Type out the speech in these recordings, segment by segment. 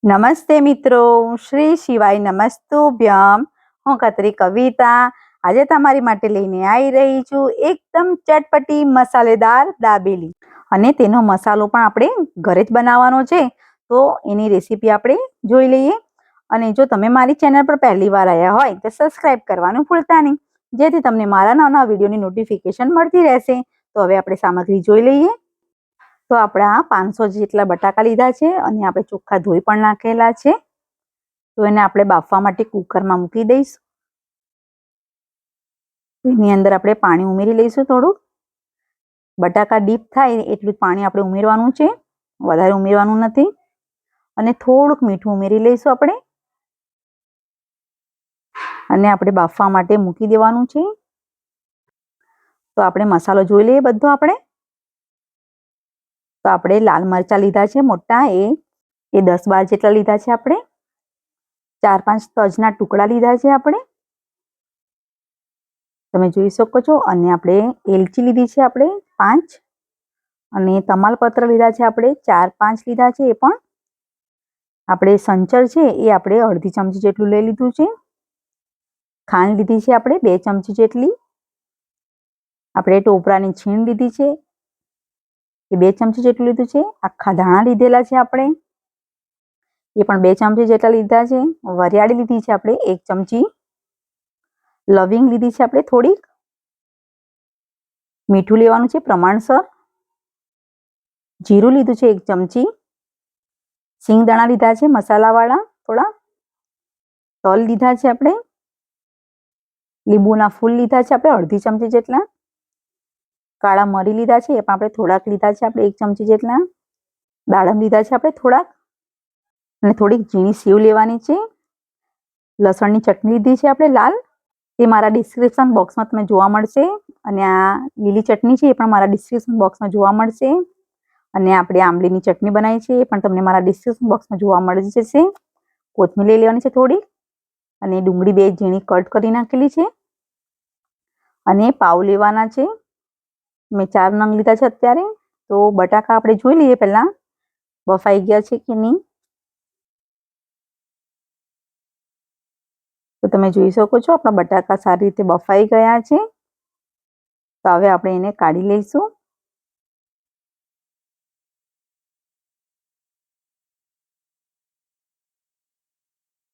નમસ્તે મિત્રો, શ્રી શિવાય નમસ્તુભ્યમ. હું ખત્રી કવિતા આજે તમારી માટે લઈને આવી રહી છું એકદમ ચટપટી મસાલેદાર દાબેલી. અને તેનો મસાલો પણ આપણે ઘરે જ બનાવવાનો છે, તો એની રેસીપી આપણે જોઈ લઈએ. અને જો તમે મારી ચેનલ પર પહેલી વાર આવ્યા હોય તો સબસ્ક્રાઇબ કરવાનું ભૂલતા નહીં, જેથી તમને મારા નવા વિડીયોની નોટિફિકેશન મળતી રહેશે. તો હવે આપણે સામગ્રી જોઈ લઈએ. તો આપણા 500 જેટલા બટાકા લીધા છે અને આપણે ચોખ્ખા ધોઈ પણ નાખેલા છે. તો એને આપણે બાફવા માટે કુકરમાં મૂકી દઈશું. એની અંદર આપણે પાણી ઉમેરી લઈશું થોડું. બટાકા ડીપ થાય એટલું જ પાણી આપણે ઉમેરવાનું છે, વધારે ઉમેરવાનું નથી. અને થોડુંક મીઠું ઉમેરી લઈશું આપણે. અને આપણે બાફવા માટે મૂકી દેવાનું છે. તો આપણે મસાલો જોઈ લઈએ બધો આપણે. તો આપણે લાલ મરચાં લીધા છે મોટા, એ 10-12 જેટલા લીધા છે આપણે. 4-5 તજના ટુકડા લીધા છે આપણે, તમે જોઈ શકો છો. અને આપણે એલચી લીધી છે આપણે 5. અને તમાલપત્ર લીધા છે આપણે 4-5 લીધા છે. એ પણ આપણે સંચર છે એ આપણે અડધી ચમચી જેટલું લઈ લીધું છે. ખાંડ લીધી છે આપણે 2 ચમચી જેટલી. આપણે ટોપરાની છીણ લીધી છે, એ 2 ચમચી જેટલું લીધું છે. આખા ધાણા લીધેલા છે આપણે, એ પણ 2 ચમચી જેટલા લીધા છે. વરિયાળી લીધી છે આપણે 1 ચમચી. લવિંગ લીધી છે આપણે થોડીક. મીઠું લેવાનું છે પ્રમાણસર. જીરું લીધું છે 1 ચમચી. સિંગદાણા લીધા છે મસાલાવાળા થોડા. તલ લીધા છે આપણે. લીંબુના ફૂલ લીધા છે આપણે અડધી ચમચી જેટલા. કાળા મરી લીધા છે, એ પણ આપણે થોડાક લીધા છે આપણે 1 ચમચી જેટલા. દાડમ લીધા છે આપણે થોડાક. અને થોડીક ઝીણી સેવ લેવાની છે. લસણની ચટણી લીધી છે આપણે લાલ, તે મારા ડિસ્ક્રિપ્શન બોક્સમાં તમે જોવા મળશે. અને આ લીલી ચટણી છે એ પણ મારા ડિસ્ક્રિપ્શન બોક્સમાં જોવા મળશે. અને આપણે આંબલીની ચટણી બનાવી છે એ પણ તમને મારા ડિસ્ક્રિપ્શન બોક્સમાં જોવા મળી જશે. કોથમીર લેવાની છે થોડી. અને ડુંગળી 2 ઝીણી કટ કરી નાખેલી છે. અને પાવ લેવાના છે, મેં 4 નંગ લીધા છે અત્યારે. તો બટાકા આપણે જોઈ લઈએ પહેલા બફાઈ ગયા છે કે નહીં. તો તમે જોઈ શકો છો આપણા બટાકા સારી રીતે બફાઈ ગયા છે. તો હવે આપણે એને કાઢી લઈશું.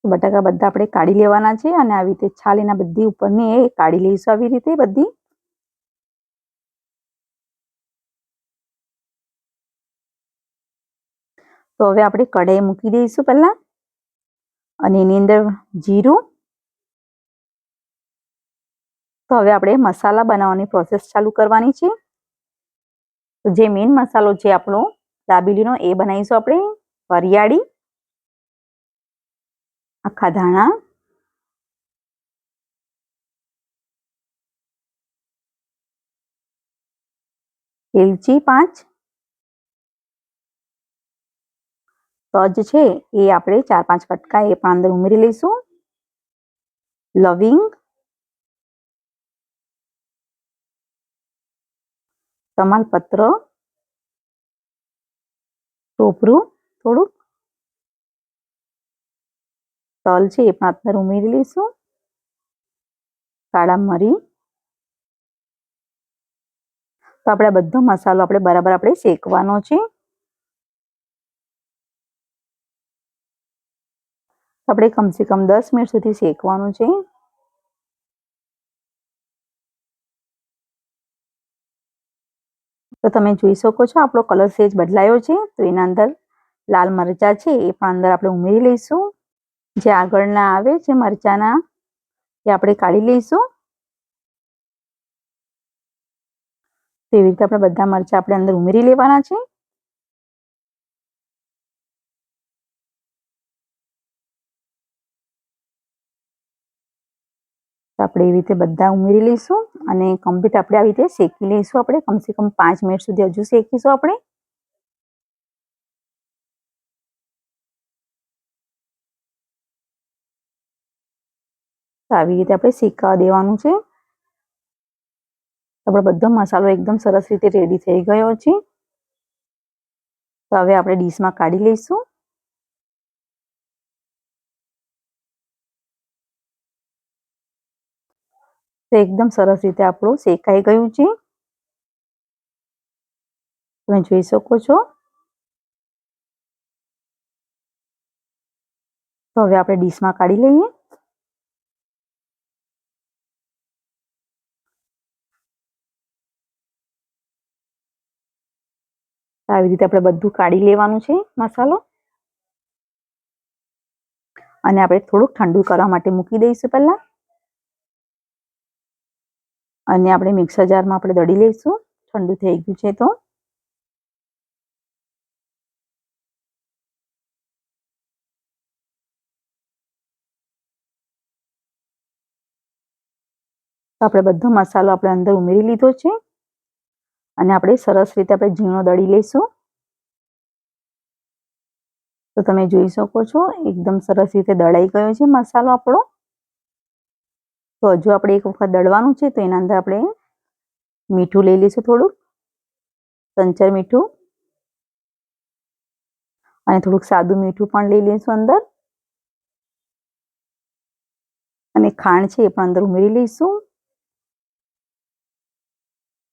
બટાકા બધા આપણે કાઢી લેવાના છે અને આવી રીતે છાલ એના બધી ઉપરની એ કાઢી લઈશું આવી રીતે બધી. તો હવે આપણે કઢાઈ મૂકી દઈશું પહેલા. અને એની અંદર જીરું. તો હવે આપણે મસાલા બનાવવાની પ્રોસેસ ચાલુ કરવાની છે. તો જે મેઇન મસાલો છે આપણો દાબેલીનો એ બનાવીશું આપણે. વરિયાળી, આખા ધાણા, એલચી 5, તજ છે એ આપણે 4-5 કટકા એ પણ અંદર ઉમેરી લઈશું. લવિંગ, તમાલપત્ર, ટોપરું થોડુંક, તલ છે એ પણ અંદર ઉમેરી લઈશું. કાળા મરી. તો આપણે બધો મસાલો આપણે બરાબર આપણે શેકવાનો છે. આપણે કમસે કમ 10 મિનિટ સુધી શેકવાનું છે. તો તમે જોઈ શકો છો આપણો કલર સેજ બદલાયો છે. તો એના અંદર લાલ મરચાં છે એ પણ અંદર આપણે ઉમેરી લઈશું. જે આગળના આવે છે મરચાંના એ આપણે કાઢી લઈશું. તો એવી રીતે આપણે બધા મરચાં આપણે અંદર ઉમેરી લેવાના છે. તો આપણે એવી રીતે બધા ઉમેરી લઈશું અને કમ્પ્લીટ આપણે આવી રીતે શેકી લઈશું. આપણે કમસે કમ 5 મિનિટ સુધી હજુ શેકીશું આપણે. તો આવી રીતે આપણે શેકાવા દેવાનું છે. આપણો બધો મસાલો એકદમ સરસ રીતે રેડી થઈ ગયો છે. તો હવે આપણે ડીશમાં કાઢી લઈશું. તો એકદમ સરસ રીતે આપણું શેકાઈ ગયું છે. તમે જોઈ શકો છો. તો હવે આપણે ડીશમાં કાઢી લઈએ. આવી રીતે આપણે બધું કાઢી લેવાનું છે મસાલો. અને આપણે થોડુંક ઠંડુ કરવા માટે મૂકી દઈશું પહેલા. અને આપણે મિક્સર જારમાં આપણે દળી લઈશું. ઠંડુ થઈ ગયું છે તો. આપણે બધો મસાલો આપણે અંદર ઉમેરી લીધો છે. અને આપણે સરસ રીતે આપણે ઝીણો દળી લઈશું. તો તમે જોઈ શકો છો એકદમ સરસ રીતે દળાઈ ગયો છે મસાલો આપણો. તો હજુ આપણે એક વખત દળવાનું છે તો એના અંદર આપણે મીઠું લઈ લઈશું થોડુંક. સંચર મીઠું. અને થોડુંક સાદું મીઠું પણ લઈ લઈશું અંદર. અને ખાંડ છે એ પણ અંદર ઉમેરી લઈશું.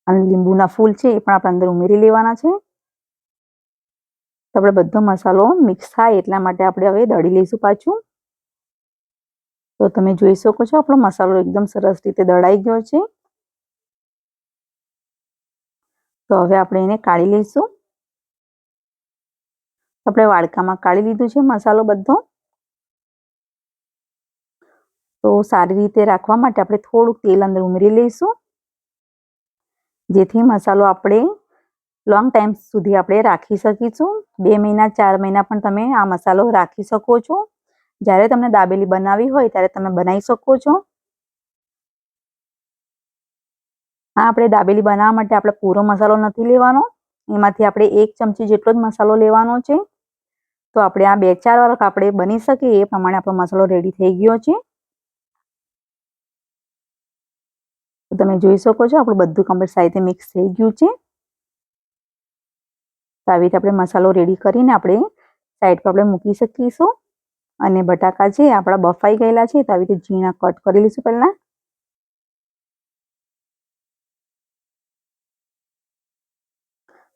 અને લીંબુના ફૂલ છે એ પણ આપણે અંદર ઉમેરી લેવાના છે. તો આપણે બધો મસાલો મિક્સ થાય એટલા માટે આપણે હવે દળી લઈશું પાછું. તો તમે જોઈ શકો છો આપણો મસાલો એકદમ સરસ રીતે દળાઈ ગયો છે. તો હવે આપણે એને કાઢી લઈશું. આપણે વાડકામાં કાઢી લીધું છે મસાલો બધો. તો સારી રીતે રાખવા માટે આપણે થોડુંક તેલ અંદર ઉમેરી લઈશું. જેથી મસાલો આપણે લોંગ ટાઈમ સુધી આપણે રાખી શકીશું. 2 મહિના 4 મહિના પણ તમે આ મસાલો રાખી શકો છો. જ્યારે તમને દાબેલી બનાવવી હોય ત્યારે તમે બનાવી શકો છો. આ આપણે દાબેલી બનાવવા માટે આપણે પૂરો મસાલો નથી લેવાનો. એમાંથી આપણે 1 ચમચી જેટલો જ મસાલો લેવાનો છે. તો આપણે આ 2-4 વાર આપણે બની શકે એ પ્રમાણે આપણો મસાલો રેડી થઈ ગયો છે. તો તમે જોઈ શકો છો આપણું બધું કમ્પ્લીટ સાઈઝે મિક્સ થઈ ગયું છે. તો આવી રીતે આપણે મસાલો રેડી કરીને આપણે સાઈડ પર આપણે મૂકી શકીશું. અને બટાકા છે આપણા બફાઈ ગયેલા છે તો આવી રીતે ઝીણા કટ કરી લઈશું પહેલા.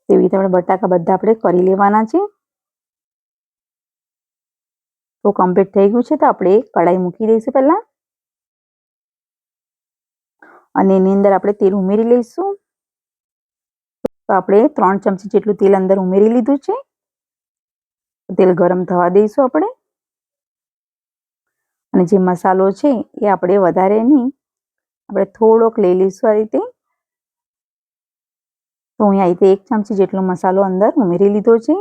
તેવી રીતે આપણે બટાકા બધા આપણે કરી લેવાના છે. તો કમ્પ્લીટ થઈ ગયું છે તો આપણે કઢાઈ મૂકી દઈશું પહેલા. અને એની અંદર આપણે તેલ ઉમેરી લઈશું. તો આપણે 3 ચમચી જેટલું તેલ અંદર ઉમેરી લીધું છે. તેલ ગરમ થવા દઈશું આપણે. અને જે મસાલો છે એ આપણે વધારે નહીં, આપણે થોડોક લઈ લઈશું આ રીતે. તો હું અહીં 1 ચમચી જેટલો મસાલો અંદર ઉમેરી લીધો છે.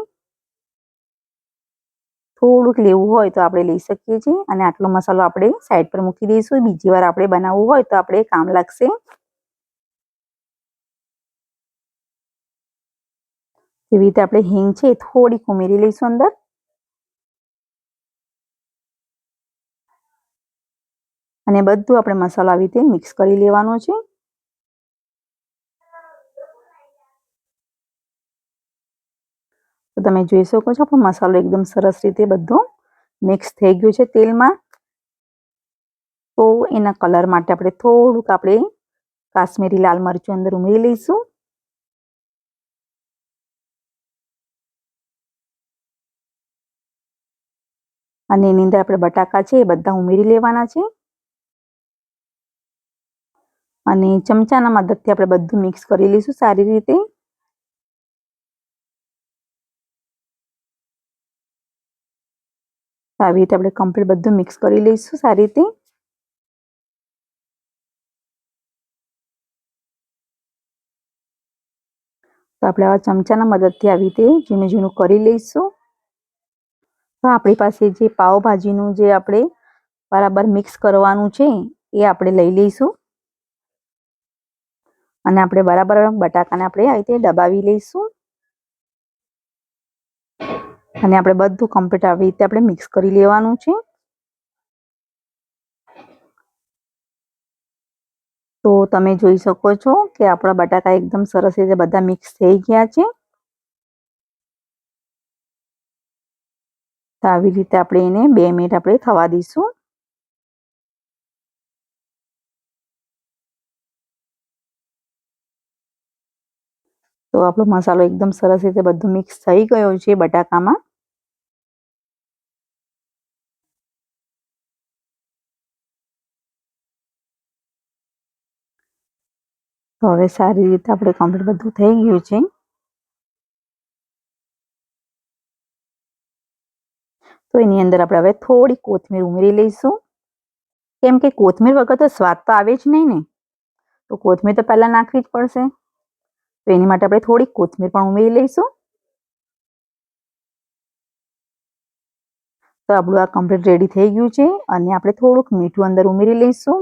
થોડુંક લેવું હોય તો આપણે લઈ શકીએ છીએ. અને આટલો મસાલો આપણે સાઈડ પર મૂકી દઈશું. બીજી વાર આપણે બનાવવું હોય તો આપણે કામ લાગશે. એવી રીતે આપણે હિંગ છે થોડીક ઉમેરી લઈશું અંદર. અને બધું આપણે મસાલો આવી રીતે મિક્સ કરી લેવાનો છે. તો તમે જોઈ શકો છો આપણો મસાલો એકદમ સરસ રીતે બધો મિક્સ થઈ ગયું છે તેલમાં. તો એના કલર માટે આપણે થોડુંક આપણે કાશ્મીરી લાલ મરચું અંદર ઉમેરી લઈશું. અને એની અંદર આપણે બટાકા છે એ બધા ઉમેરી લેવાના છે. અને ચમચાના મદદથી આપણે બધું મિક્સ કરી લઈશું સારી રીતે. આવી રીતે આપણે કમ્પ્લીટ બધું મિક્સ કરી લઈશું સારી રીતે. તો આપણે આવા ચમચાના મદદથી આવી રીતે ઝીણું ઝીણું કરી લઈશું. તો આપણી પાસે જે પાવભાજીનું જે આપણે બરાબર મિક્સ કરવાનું છે એ આપણે લઈ લઈશું. અને આપણે બરાબર બટાકાને આપણે આવી રીતે દબાવી લઈશું. અને આપણે બધું કમ્પ્લીટ આવી રીતે આપણે મિક્સ કરી લેવાનું છે. તો તમે જોઈ શકો છો કે આપણા બટાકા એકદમ સરસ રીતે બધા મિક્સ થઈ ગયા છે. તો આવી રીતે આપણે એને 2 મિનિટ આપણે થવા દઈશું. તો આપણો મસાલો એકદમ સરસ રીતે બધું મિક્સ થઈ ગયો છે બટાકામાં. તો હવે સારી રીતે આપણે કમ્પ્લીટ બધું થઈ ગયું છે. તો એની અંદર આપણે હવે થોડી કોથમીર ઉમેરી લઈશું. કેમ કે કોથમીર વગર તો સ્વાદ તો આવે જ નહીં ને, તો કોથમીર તો પહેલાં નાખવી જ પડશે. તો એની માટે આપણે થોડી કોથમીર પણ ઉમેરી લઈશું. તો આપણું આ કમ્પ્લીટ રેડી થઈ ગયું છે. અને આપણે થોડુંક મીઠું અંદર ઉમેરી લઈશું.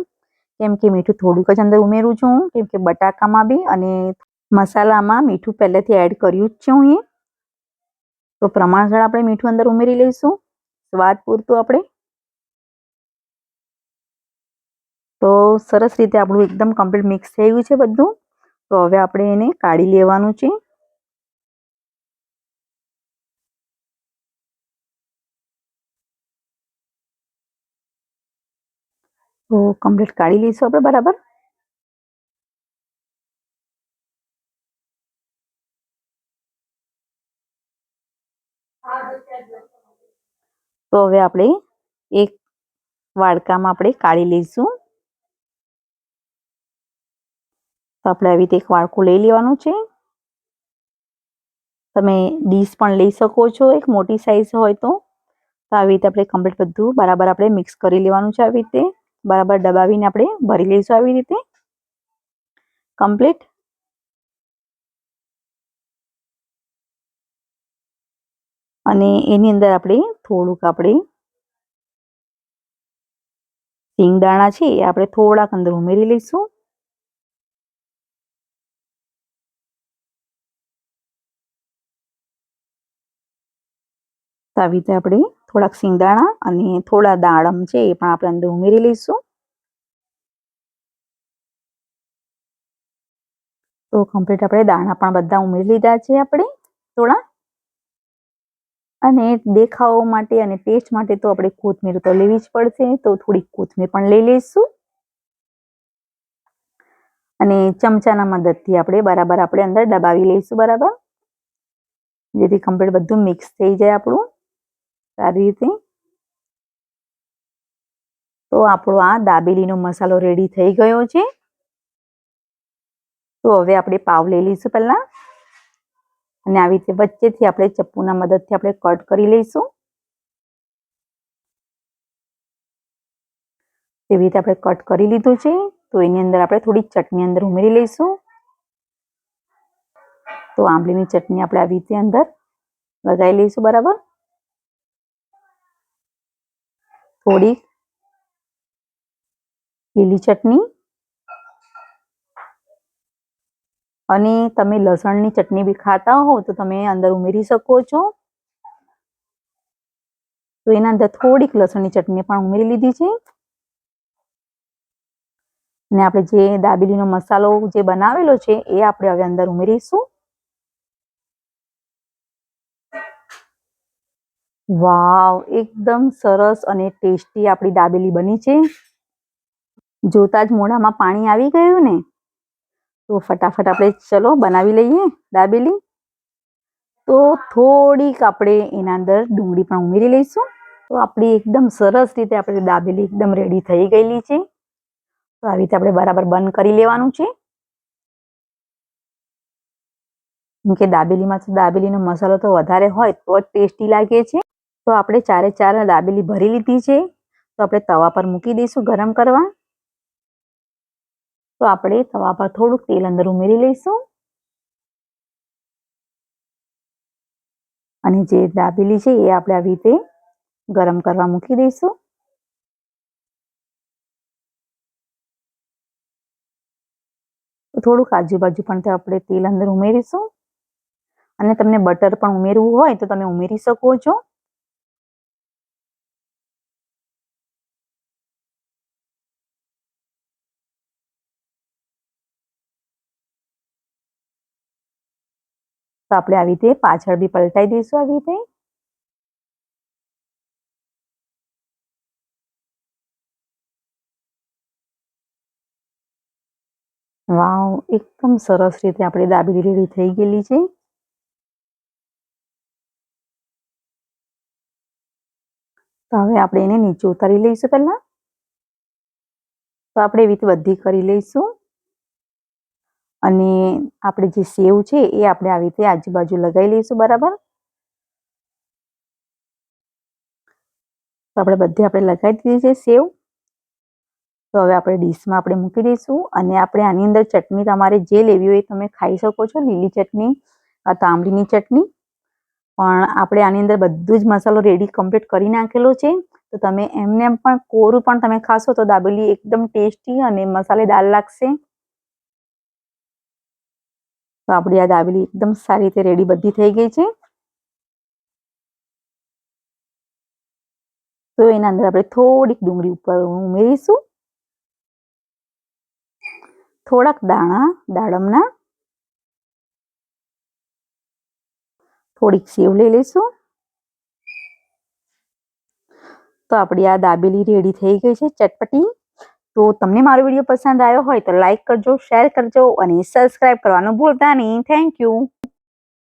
કેમ કે મીઠું થોડુંક જ અંદર ઉમેરું છું, કેમ કે બટાકામાં બી અને મસાલામાં મીઠું પહેલેથી એડ કર્યું જ છે હું એ. તો પ્રમાણસર આપણે મીઠું અંદર ઉમેરી લઈશું, સ્વાદ પૂરતું આપણે. તો સરસ રીતે આપણું એકદમ કમ્પ્લીટ મિક્સ થઈ ગયું છે બધું. તો હવે આપણે એને કાઢી લેવાનું છે. તો કમ્પ્લીટ કાઢી લઈશું આપણે બરાબર. તો હવે આપણે એક વાડકામાં આપણે કાઢી લઈશું. તો આપણે આવી રીતે એક વાડકું લઈ લેવાનું છે. તમે ડીશ પણ લઈ શકો છો, એક મોટી સાઈઝ હોય તો. તો આવી રીતે આપણે કમ્પ્લીટ બધું બરાબર આપણે મિક્સ કરી લેવાનું છે. આવી રીતે બરાબર દબાવીને આપણે ભરી લઈશું આવી રીતે કમ્પ્લીટ. અને એની અંદર આપણે થોડુંક આપણે સિંગદાણા છે એ આપણે થોડાક અંદર ઉમેરી લઈશું. તો આવી રીતે આપણે થોડાક સિંગદાણા અને થોડા દાડમ છે એ પણ આપણે અંદર ઉમેરી લઈશું. તો કમ્પ્લીટ આપણે દાણા પણ બધા ઉમેરી લીધા છે આપણે થોડા. અને દેખાવ માટે અને ટેસ્ટ માટે તો આપણે કોથમીર તો લેવી જ પડશે. તો થોડીક કોથમીર પણ લઈ લઈશું. અને ચમચાના મદદથી આપણે બરાબર આપણે અંદર દબાવી લઈશું બરાબર, જેથી કમ્પ્લીટ બધું મિક્સ થઈ જાય આપણું સારી રીતે. તો આપણો આ દાબેલીનો મસાલો રેડી થઈ ગયો છે. તો હવે આપણે પાવ લઈ લઈશું પહેલા. અને આવી રીતે વચ્ચેથી આપણે ચપ્પુના મદદથી આપણે કટ કરી લઈશું. તેવી રીતે આપણે કટ કરી લીધું છે. તો એની અંદર આપણે થોડી ચટણી અંદર ઉમેરી લઈશું. તો આંબલીની ચટણી આપણે આવી રીતે અંદર લગાવી લઈશું બરાબર. થોડી લીલી ચટણી, અને તમે લસણની ચટણી બી ખાતા હો તો તમે અંદર ઉમેરી શકો છો. તો એના અંદર થોડીક લસણની ચટણી પણ ઉમેરી લીધી છે. અને આપણે જે દાબેલીનો મસાલો જે બનાવેલો છે એ આપણે હવે અંદર ઉમેરીશું. વાવ, એકદમ સરસ અને ટેસ્ટી આપણી દાબેલી બની છે. જોતા જ મોઢામાં પાણી આવી ગયું ને. તો ફટાફટ આપણે ચલો બનાવી લઈએ દાબેલી. તો થોડીક આપણે એના અંદર ડુંગળી પણ ઉમેરી લઈશું. તો આપણી એકદમ સરસ રીતે આપણી દાબેલી એકદમ રેડી થઈ ગયેલી છે. તો આવી રીતે આપણે બરાબર બંધ કરી લેવાનું છે. કેમ કે દાબેલીમાં તો દાબેલીનો મસાલો તો વધારે હોય તો જ ટેસ્ટી લાગે છે. તો આપણે ચારે ચાર દાબેલી ભરી લીધી છે. તો આપણે તવા પર મૂકી દઈશું ગરમ કરવા. તો આપણે તવા પર થોડુંક તેલ અંદર ઉમેરી લઈશું. અને જે દાબેલી છે એ આપણે આવી રીતે ગરમ કરવા મૂકી દઈશું. થોડુંક આજુબાજુ પણ આપણે તેલ અંદર ઉમેરીશું. અને તમને બટર પણ ઉમેરવું હોય તો તમે ઉમેરી શકો છો. તો આપણે આવી રીતે પાછળ બી પલટાઈ દઈશું આવી રીતે. વાવ, એકદમ સરસ રીતે આપણી દાબેલી રેડી થઈ ગયેલી છે. તો હવે આપણે એને નીચે ઉતારી લઈશું પહેલા. તો આપણે એવી રીતે બધી કરી લઈશું. અને આપણે જે સેવ છે એ આપણે આવી રીતે આજુબાજુ લગાવી લઈશું બરાબર. તો આપણે બધી આપણે લગાવી દીધી છે સેવ. તો હવે આપણે ડીશમાં આપણે મૂકી દઈશું અને આપણે આની અંદર ચટણી તમારે જે લેવી હોય તમે ખાઈ શકો છો. લીલી ચટણી અથવા આંબલીની ચટણી. પણ આપણે આની અંદર બધું જ મસાલો રેડી કમ્પ્લીટ કરી નાખેલો છે. તો તમે એમને પણ કોરું પણ તમે ખાશો તો દાબેલી એકદમ ટેસ્ટી અને મસાલેદાર લાગશે. તો આપણી આ દાબેલી એકદમ સારી રીતે રેડી બધી થઈ ગઈ છે. તો એના અંદર આપણે થોડીક ડુંગળી ઉપર ઉમેરીશું. થોડાક દાણા દાડમના. થોડીક સેવ લઈ લઈશું. તો આપણી આ દાબેલી રેડી થઈ ગઈ છે ચટપટી. તો તમને મારો વિડીયો પસંદ આવ્યો હોય તો લાઈક કરજો, શેર કરજો અને સબસ્ક્રાઇબ કરવાનું ભૂલતા નહીં. Thank you.